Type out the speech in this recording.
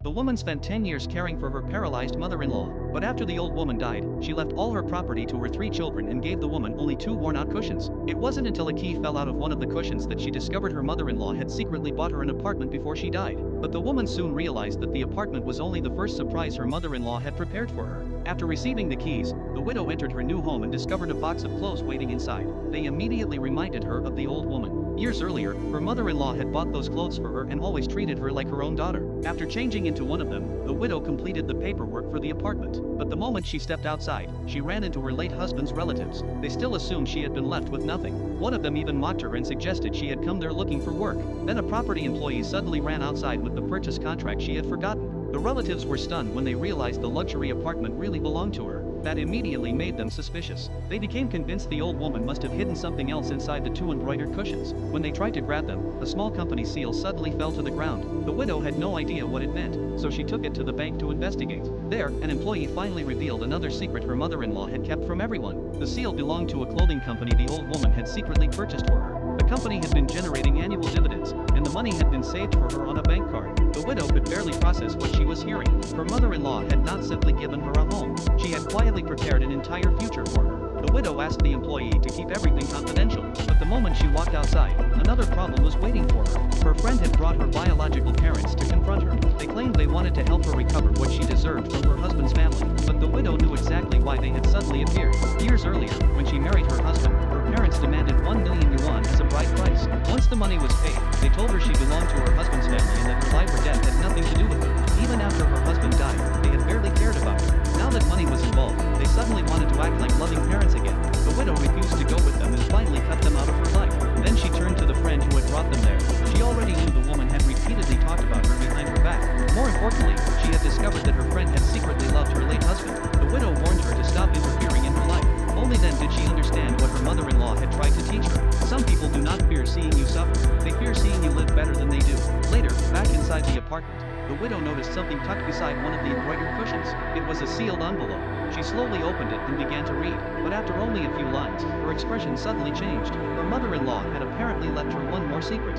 The woman spent 10 years caring for her paralyzed mother-in-law, but after the old woman died, she left all her property to her 3 children and gave the woman only 2 worn-out cushions. It wasn't until a key fell out of one of the cushions that she discovered her mother-in-law had secretly bought her an apartment before she died. But the woman soon realized that the apartment was only the first surprise her mother-in-law had prepared for her. After receiving the keys, the widow entered her new home and discovered a box of clothes waiting inside. They immediately reminded her of the old woman. Years earlier, her mother-in-law had bought those clothes for her and always treated her like her own daughter. After changing into one of them, the widow completed the paperwork for the apartment. But the moment she stepped outside, she ran into her late husband's relatives. They still assumed she had been left with nothing. One of them even mocked her and suggested she had come there looking for work. Then a property employee suddenly ran outside with the purchase contract she had forgotten. The relatives were stunned when they realized the luxury apartment really belonged to her. That immediately made them suspicious. They became convinced the old woman must have hidden something else inside the 2 embroidered cushions. When they tried to grab them, a small company seal suddenly fell to the ground. The widow had no idea what it meant, so she took it to the bank to investigate. There, an employee finally revealed another secret her mother-in-law had kept from everyone. The seal belonged to a clothing company the old woman had secretly purchased for her. The company had been generating annual dividends, and the money had been saved for her on a bank card. The widow could barely process what she was hearing. Her mother-in-law had not simply given her a home. She had quietly prepared an entire future for her. The widow asked the employee to keep everything confidential, but the moment she walked outside, another problem was waiting for her. Her friend had brought her biological parents to confront her. They claimed they wanted to help her recover what she deserved from her husband's family, but the widow knew exactly why they had suddenly appeared. Years earlier, when she married her husband, her parents demanded 1 million yuan as a bride price. Once the money was paid, they told her she belonged to her husband's family and that her life or death had nothing to do with her. Even after her husband died, they had barely cared about her. Now that money was involved, they suddenly wanted to act like loving parents again. The widow refused to go with them and finally cut them out of her life. Then she turned to the friend who had brought them there. She already knew the woman had repeatedly talked about her behind her back. More importantly, she had discovered that her friend had secretly loved her late husband. The widow warned her to stop interfering in her life. Only then did she understand what her mother-in-law had tried to teach her. Some people do not fear seeing you suffer. They fear seeing you live better than they do. Later, back inside the apartment, the widow noticed something tucked beside one of the embroidered cushions. It was a sealed envelope. She slowly opened it and began to read, but after only a few lines, her expression suddenly changed. Her mother-in-law had apparently left her one more secret.